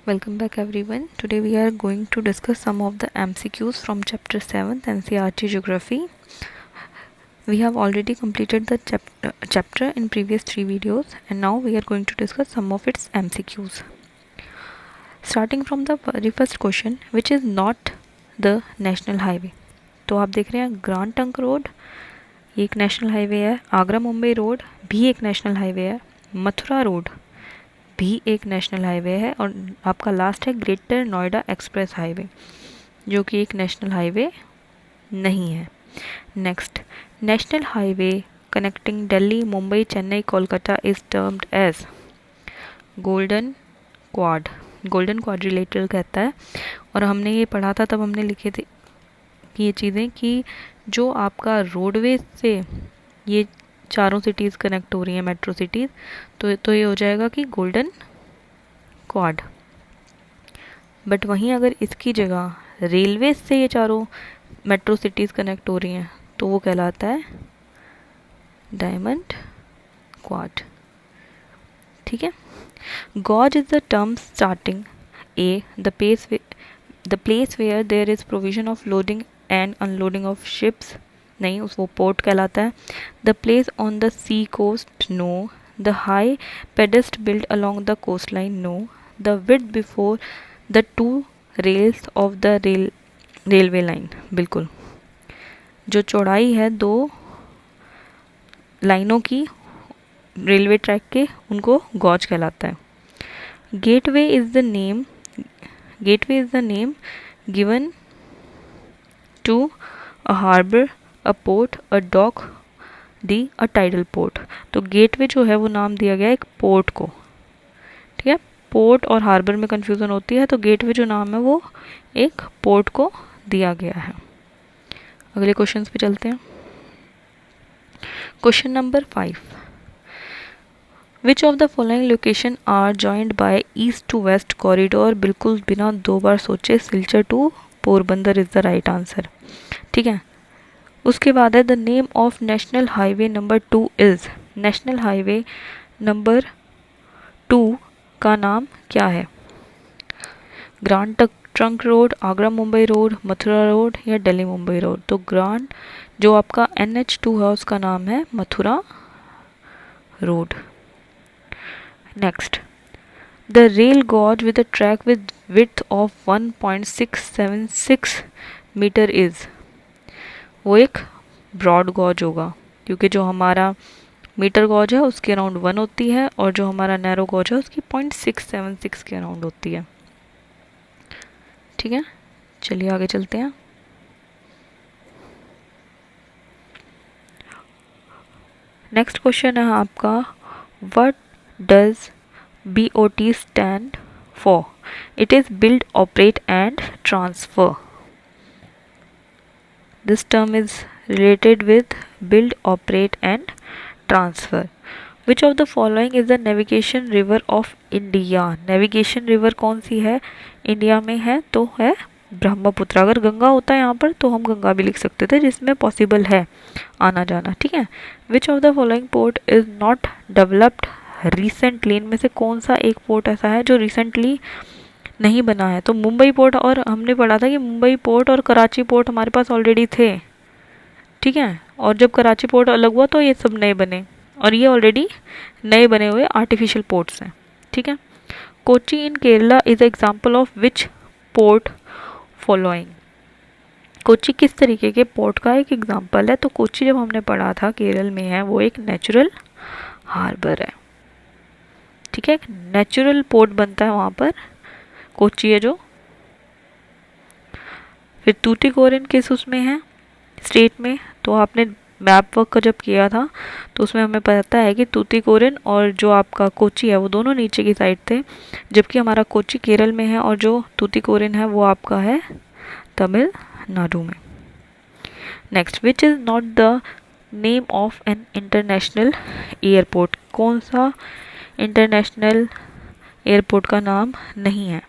Welcome back everyone. Today we are going to discuss some of the MCQs from chapter 7th NCERT Geography. We have already completed the chapter in previous 3 videos and now we are going to discuss some of its MCQs. Starting from the very first question, which is not the national highway. तो आप देख रहे हैं grand trunk road, ये एक national highway है. Agra Mumbai road भी एक नेशनल हाईवे है. मथुरा रोड भी एक नेशनल हाईवे है. और आपका लास्ट है ग्रेटर नोएडा एक्सप्रेस हाईवे, जो कि एक नेशनल हाईवे नहीं है. Next, national highway connecting Delhi, Mumbai, Chennai, Kolkata is termed as golden quad. Golden quadrilateral कहता है. और हमने ये पढ़ा था, तब हमने लिखे थे कि ये चीज़ें कि जो आपका रोडवेज से ये चारों सिटीज़ कनेक्ट हो रही हैं, मेट्रो सिटीज़, तो ये हो जाएगा कि गोल्डन क्वाड. बट वहीं अगर इसकी जगह रेलवे से ये चारों मेट्रो सिटीज़ कनेक्ट हो रही हैं तो वो कहलाता है डायमंड क्वाड. ठीक है. Gauge is the term starting a the place where there is provision of loading and unloading of ships. नहीं, उस वो पोर्ट कहलाता है. The place on the sea coast, no. The high pedestal build along the coast line, no. The width before the two rails of the railway line, बिल्कुल. जो चौड़ाई है दो लाइनों की रेलवे ट्रैक के, उनको गॉज कहलाता है. Gateway is the name given to a harbour, a port, a dock, a tidal port. तो गेटवे जो है वो नाम दिया गया एक पोर्ट को. ठीक है. पोर्ट और हार्बर में कंफ्यूजन होती है, तो गेटवे जो नाम है वो एक पोर्ट को दिया गया है. अगले क्वेश्चंस पे चलते हैं. Question number 5. Which of the following location are joined by east to west corridor. बिल्कुल बिना दो बार सोचे Silchar to Porbandar is the right answer. ठीक है. उसके बाद है the name of national highway number 2 is. National highway number 2 का नाम क्या है? Grand trunk road, Agra Mumbai road, Mathura road या दिल्ली मुंबई रोड. तो ग्रांड जो आपका NH2 है उसका नाम है Mathura road. Next, the rail gauge with a track with width of 1.676 metre is. वो एक ब्रॉड गॉज होगा, क्योंकि जो हमारा मीटर गॉज है उसके अराउंड 1 होती है और जो हमारा नैरो गॉज है उसकी 0.676 के अराउंड होती है. ठीक है. चलिए आगे चलते हैं. नेक्स्ट क्वेश्चन है आपका, what does BOT stand for. It is build, operate and transfer. This term is related with build, operate and transfer. Which of the following is the navigation river of India? Navigation river कौन सी है India में? है तो है ब्रह्मपुत्र. अगर गंगा होता है यहाँ पर तो हम गंगा भी लिख सकते थे, जिसमें पॉसिबल है आना जाना. ठीक है. Which of the following port is not developed recently? इनमें से कौन सा एक पोर्ट ऐसा है जो रिसेंटली नहीं बना है? तो मुंबई पोर्ट, और हमने पढ़ा था कि मुंबई पोर्ट और कराची पोर्ट हमारे पास ऑलरेडी थे. ठीक है. और जब कराची पोर्ट अलग हुआ तो ये सब नए बने, और ये ऑलरेडी नए बने हुए आर्टिफिशियल पोर्ट्स हैं. ठीक है. Kochi in Kerala is example of which port following. Kochi किस तरीके के पोर्ट का एक एग्जाम्पल है? तो कोची जब हमने पढ़ा था केरल में है, वो एक नेचुरल हार्बर है. ठीक है. एक नेचुरल पोर्ट बनता है वहाँ पर, कोची है जो. फिर तूतीकोरिन किस उसमें है, स्टेट में? तो आपने मैप वर्क का जब किया था तो उसमें हमें पता है कि तूतीकोरिन और जो आपका कोची है वो दोनों नीचे की साइड थे, जबकि हमारा कोची केरल में है और जो तूतीकोरिन है वो आपका है तमिलनाडु में. Next, which is not the name of an international airport. कौन सा इंटरनेशनल एयरपोर्ट का नाम नहीं है?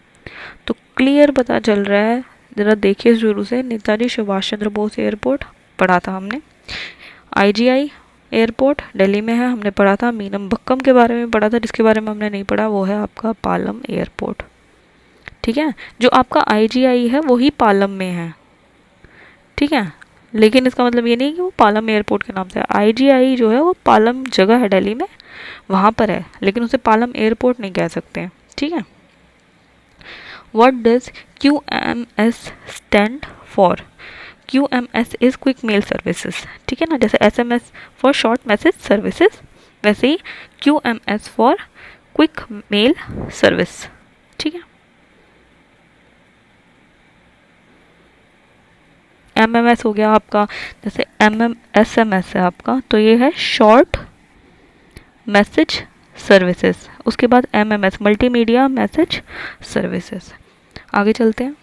तो क्लियर पता चल रहा है, ज़रा देखिए शुरू से. नेताजी सुभाष चंद्र बोस एयरपोर्ट पढ़ा था हमने. IGI एयरपोर्ट दिल्ली में है, हमने पढ़ा था. मीनम बक्कम के बारे में पढ़ा था, जिसके बारे में हमने नहीं पढ़ा वो है आपका पालम एयरपोर्ट. ठीक है। जो आपका IGI है वही पालम में है, ठीक है, लेकिन इसका मतलब ये नहीं कि वो पालम एयरपोर्ट के नाम से है। IGI जो है वो पालम जगह है दिल्ली में, वहाँ पर है, लेकिन उसे पालम एयरपोर्ट नहीं कह सकते, ठीक है। What does QMS stand for? QMS is quick mail services, ठीक है ना, जैसे SMS for short message services, वैसे ही QMS for quick mail service, ठीक है। MMS हो गया आपका, जैसे SMS है आपका, तो ये है शॉर्ट मैसेज सर्विसेज। उसके बाद MMS मल्टीमीडिया मैसेज सर्विसेज। आगे चलते हैं।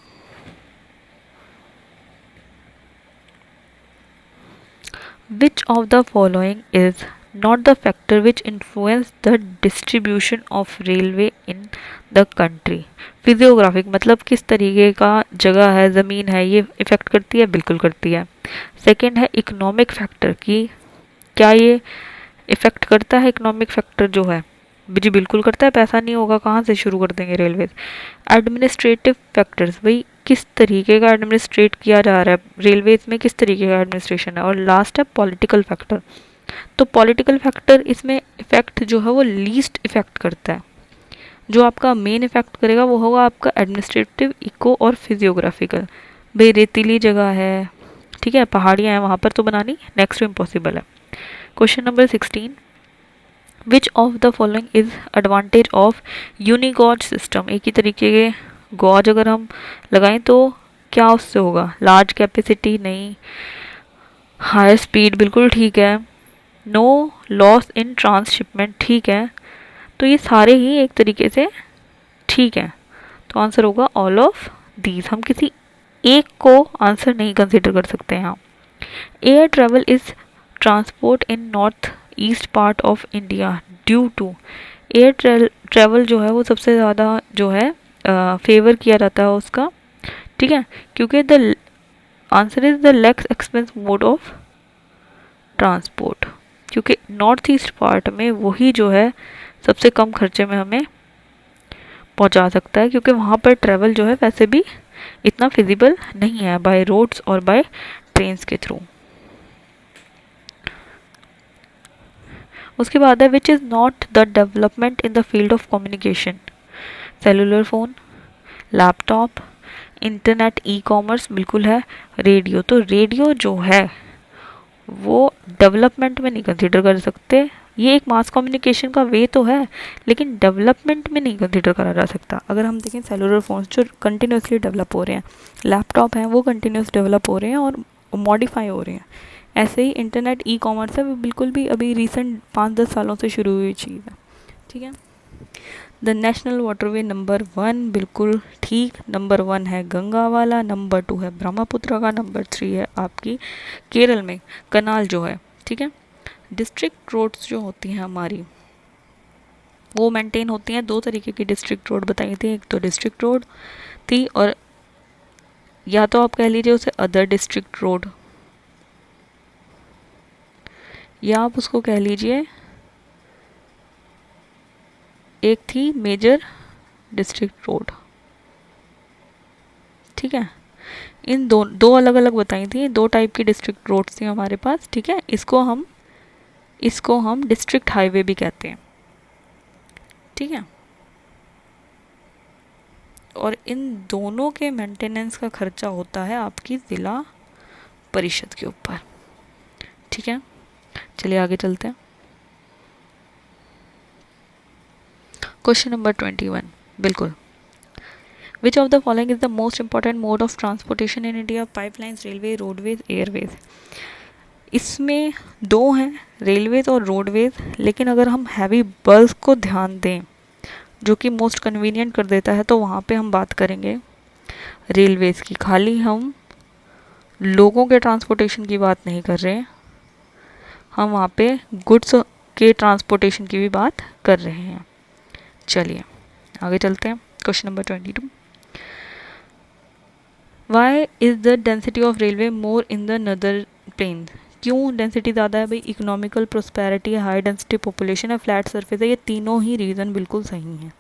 Which of the following is not the factor which influence the distribution of railway in the country? Physiographic मतलब किस तरीके का जगह है, ज़मीन है, ये इफ़ेक्ट करती है, बिल्कुल करती है। सेकंड है इकोनॉमिक फैक्टर की, क्या ये इफ़ेक्ट करता है? इकोनॉमिक फैक्टर जो है जी बिल्कुल करता है, पैसा नहीं होगा कहाँ से शुरू कर देंगे रेलवे। एडमिनिस्ट्रेटिव फैक्टर्स, भाई किस तरीके का एडमिनिस्ट्रेट किया जा रहा है रेलवेज में, किस तरीके का एडमिनिस्ट्रेशन है। और लास्ट है पॉलिटिकल फैक्टर, तो पॉलिटिकल फैक्टर इसमें इफेक्ट जो है वो लीस्ट इफेक्ट करता है। जो आपका मेन इफेक्ट करेगा वो होगा आपका एडमिनिस्ट्रेटिव, इको और फिजियोग्राफिकल। भाई रेतीली जगह है, ठीक है, पहाड़ियाँ हैं, वहाँ पर तो बनानी नेक्स्ट टू इम्पॉसिबल है। Question number 16, which of the following is advantage of unigauge system? एक ही तरीके के गॉज अगर हम लगाएं तो क्या उससे होगा? लार्ज कैपेसिटी नहीं, हाई स्पीड बिल्कुल ठीक है, नो लॉस इन ट्रांसशिपमेंट ठीक है, तो ये सारे ही एक तरीके से ठीक है। तो आंसर होगा ऑल ऑफ दीज। हम किसी एक को आंसर नहीं कंसिडर कर सकते यहाँ। Air travel is transport in north east part of India due to, air travel जो है वो सबसे ज़्यादा जो है फेवर किया जाता है उसका, ठीक है, क्योंकि the answer is the less expense mode of transport, क्योंकि नॉर्थ ईस्ट पार्ट में वही जो है सबसे कम खर्चे में हमें पहुंचा सकता है, क्योंकि वहाँ पर ट्रेवल जो है वैसे भी इतना फिजिबल नहीं है बाय रोड्स और बाय ट्रेन्स के थ्रू। उसके बाद है which is not the development in the field of communication? Cellular phone, laptop, internet, e commerce बिल्कुल है, रेडियो। तो रेडियो जो है वो डेवलपमेंट में नहीं कंसिडर कर सकते, ये एक मास कम्युनिकेशन का वे तो है, लेकिन डेवलपमेंट में नहीं कंसिडर करा जा सकता। अगर हम देखें सेलुलर फ़ोन्स जो कंटिन्यूसली डेवलप हो रहे हैं, लैपटॉप हैं वो कंटिन्यूस डेवलप हो रहे हैं और मॉडिफाई हो रहे हैं, ऐसे ही इंटरनेट, ई कॉमर्स है वो बिल्कुल भी अभी रिसेंट 5-10 सालों से शुरू हुई चीज़ है, ठीक है। द नेशनल वाटरवे नंबर 1 बिल्कुल ठीक, नंबर 1 है गंगा वाला, नंबर 2 है ब्रह्मपुत्र का, नंबर 3 है आपकी केरल में कनाल जो है, ठीक है। डिस्ट्रिक्ट रोड्स जो होती हैं हमारी वो मेंटेन होती हैं, दो तरीके की डिस्ट्रिक्ट रोड बताई थी, एक तो डिस्ट्रिक्ट रोड थी और या तो आप कह लीजिए उसे अदर डिस्ट्रिक्ट रोड, या आप उसको कह लीजिए एक थी मेजर डिस्ट्रिक्ट रोड, ठीक है। इन दो अलग अलग बताई थी, दो टाइप की डिस्ट्रिक्ट रोड्स थी हमारे पास, ठीक है। इसको हम डिस्ट्रिक्ट हाईवे भी कहते हैं, ठीक है। और इन दोनों के मेंटेनेंस का खर्चा होता है आपकी ज़िला परिषद के ऊपर, ठीक है। चलिए आगे चलते हैं। क्वेश्चन नंबर 21 बिल्कुल, विच of the following is the most important mode of transportation in India? Pipelines, railway, roadways, Airways. इसमें दो हैं, रेलवेज और रोडवेज, लेकिन अगर हम हैवी बल्क को ध्यान दें जो कि मोस्ट कन्वीनियंट कर देता है, तो वहाँ पे हम बात करेंगे रेलवेज की। खाली हम लोगों के ट्रांसपोर्टेशन की बात नहीं कर रहे हैं, हम वहाँ पे गुड्स के ट्रांसपोर्टेशन की भी बात कर रहे हैं। चलिए आगे चलते हैं। Question number 22, why is the density of railway more in the northern plain? क्यों डेंसिटी ज़्यादा है? भाई इकोनॉमिकल प्रोस्पेरिटी है, हाई डेंसिटी पॉपुलेशन है, फ्लैट सरफेस है, ये तीनों ही रीज़न बिल्कुल सही हैं,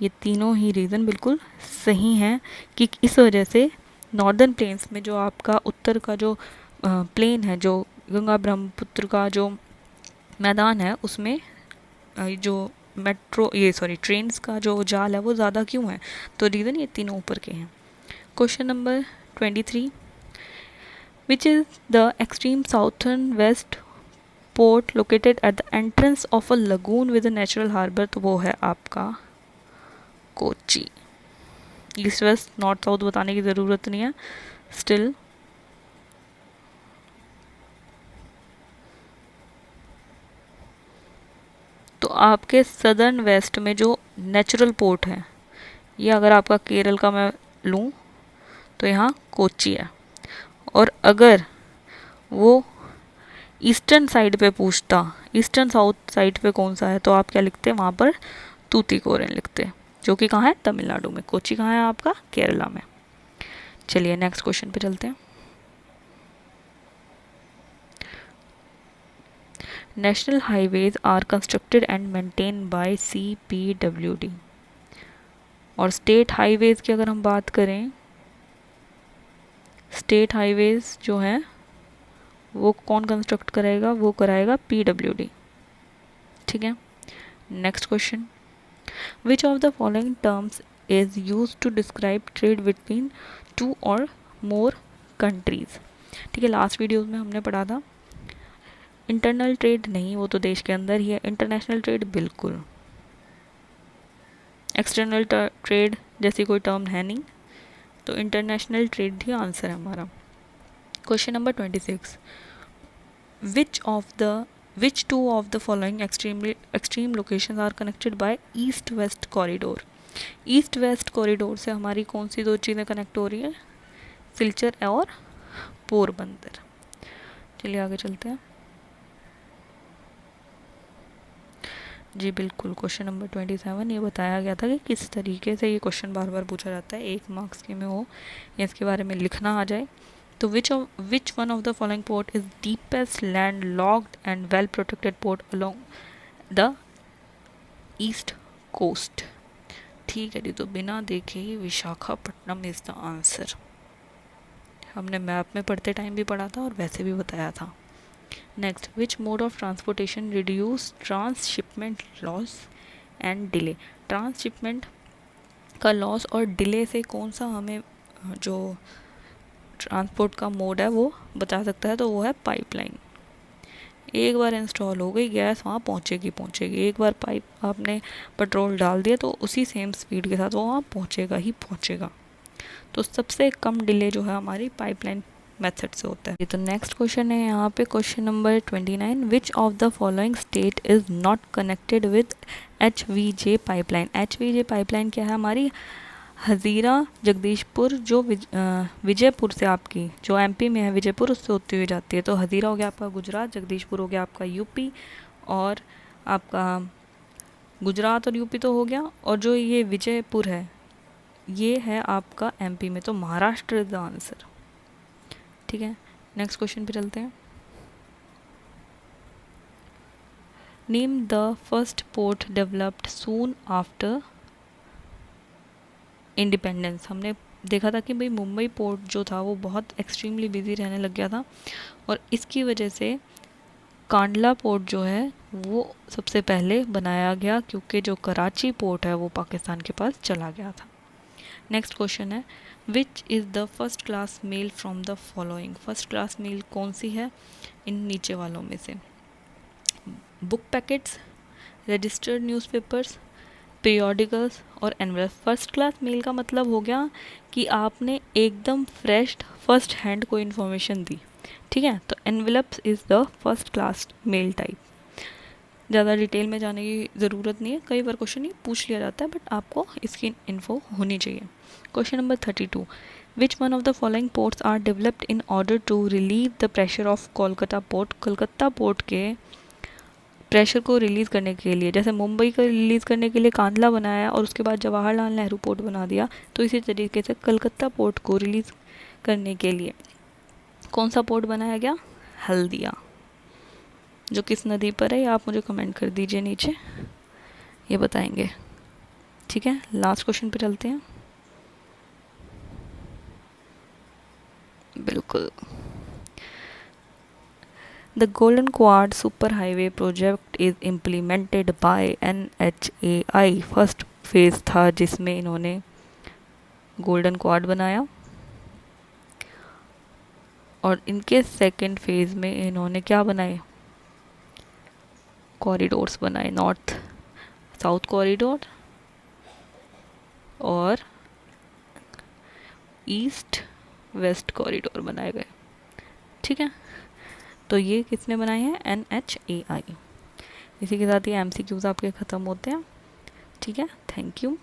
ये तीनों ही रीज़न बिल्कुल सही हैं कि इस वजह से नॉर्दर्न प्लेन्स में जो आपका उत्तर का जो प्लेन है, जो गंगा ब्रह्मपुत्र का जो मैदान है, उसमें जो ट्रेन्स का जो जाल है वो ज़्यादा क्यों है? तो रीज़न ये तीनों ऊपर के हैं। Question number 23, which is the extreme southern west port located at the entrance of a lagoon with a natural harbour? तो वो है आपका Kochi. East west north south बताने की ज़रूरत नहीं है, स्टिल तो आपके सदर्न वेस्ट में जो नेचुरल पोर्ट है, ये अगर आपका केरल का मैं लूँ तो यहाँ कोची है। और अगर वो ईस्टर्न साइड पे पूछता, ईस्टर्न साउथ साइड पे कौन सा है, तो आप क्या लिखते हैं वहाँ पर? तूतीकोरिन लिखते हैं, जो कि कहाँ है? तमिलनाडु में। कोची कहाँ है आपका? केरला में। चलिए नेक्स्ट क्वेश्चन पे चलते हैं। National highways are constructed and maintain by CPWD। और स्टेट हाईवेज की अगर हम बात करें, स्टेट हाईवेज जो है वो कौन कंस्ट्रक्ट कराएगा? वो कराएगा PWD। ठीक है, next question, which of the following terms is use to describe trade between 2 और मोर कंट्रीज? ठीक है, लास्ट वीडियो में हमने पढ़ा था इंटरनल ट्रेड नहीं, वो तो देश के अंदर ही है। इंटरनेशनल ट्रेड बिल्कुल, एक्सटर्नल ट्रेड जैसी कोई टर्म है नहीं, तो इंटरनेशनल ट्रेड ही आंसर है हमारा। Question number 26, which two of the following extreme locations are connected by east west corridor? East west corridor से हमारी कौन सी दो चीज़ें कनेक्ट हो रही है? सिलचर और पोरबंदर। चलिए आगे चलते हैं। जी बिल्कुल, क्वेश्चन नंबर 27 ये बताया गया था कि किस तरीके से ये क्वेश्चन बार बार पूछा जाता है, 1 मार्क्स के में हो या इसके बारे में लिखना आ जाए। तो which one of the following port is deepest landlocked and well protected port along the east coast? ठीक है जी, तो बिना देखे ही विशाखापट्टनम इज द आंसर। हमने मैप में पढ़ते टाइम भी पढ़ा था और वैसे भी बताया था। Next, which mode of transportation reduce transshipment loss and delay? Transshipment का लॉस और डिले से कौन सा हमें जो ट्रांसपोर्ट का मोड है वो बता सकता है? तो वो है पाइपलाइन। एक बार इंस्टॉल हो गई गैस, वहाँ पहुँचेगी। एक बार पाइप आपने पेट्रोल डाल दिया तो उसी सेम स्पीड के साथ वो वहाँ पहुँचेगा। तो सबसे कम डिले जो है हमारी पाइपलाइन मेथड से होता है। तो नेक्स्ट क्वेश्चन है यहाँ पे question number 29, which of the following state is not connected with HVJ pipeline? HVJ pipeline क्या है हमारी? हज़ीरा जगदीशपुर जो विजयपुर से आपकी जो MP में है विजयपुर, उससे होती हुई जाती है। तो हज़ीरा हो गया आपका गुजरात, जगदीशपुर हो गया आपका UP, और आपका गुजरात और UP तो हो गया, और जो ये विजयपुर है ये है आपका MP में, तो महाराष्ट्र इज द आंसर। ठीक है, नेक्स्ट क्वेश्चन पे चलते हैं। Name the first port developed soon after independence. हमने देखा था कि भाई मुंबई पोर्ट जो था वो बहुत एक्सट्रीमली बिजी रहने लग गया था, और इसकी वजह से कांडला पोर्ट जो है वो सबसे पहले बनाया गया, क्योंकि जो कराची पोर्ट है वो पाकिस्तान के पास चला गया था। नेक्स्ट क्वेश्चन है, which is the first class mail from the following? First class mail कौन सी है इन नीचे वालों में से? Book packets, registered newspapers, periodicals और एनवेलप। फर्स्ट क्लास मेल का मतलब हो गया कि आपने एकदम फ्रेश फर्स्ट हैंड कोई इन्फॉर्मेशन दी। ठीक है, तो envelopes is the first class mail type. ज़्यादा डिटेल में जाने की ज़रूरत नहीं है, कई बार क्वेश्चन ये पूछ लिया जाता है, बट आपको इसकी इन्फो होनी चाहिए। Question number 32, which one of the following ports are developed in order to relieve the pressure of Kolkata port? Kolkata port के प्रेशर को रिलीज़ करने के लिए, जैसे मुंबई को रिलीज़ करने के लिए कांडला बनाया और उसके बाद जवाहरलाल नेहरू पोर्ट बना दिया, तो इसी तरीके से कलकत्ता पोर्ट को रिलीज़ करने के लिए कौन सा पोर्ट बनाया गया? हल्दिया, जो किस नदी पर है ये आप मुझे कमेंट कर दीजिए नीचे, ये बताएंगे। ठीक है, लास्ट क्वेश्चन पे चलते हैं। बिल्कुल। The Golden Quad Superhighway project is implemented by NHAI। First phase था जिसमें इन्होंने गोल्डन क्वाड बनाया, और इनके सेकंड फेज़ में इन्होंने क्या बनाए, कॉरिडोर्स बनाए, नॉर्थ साउथ कॉरिडोर और ईस्ट वेस्ट कॉरिडोर बनाए गए। ठीक है, तो ये किसने बनाए हैं, NHAI। इसी के साथ ये MCQs आपके ख़त्म होते हैं। ठीक है, थैंक यू।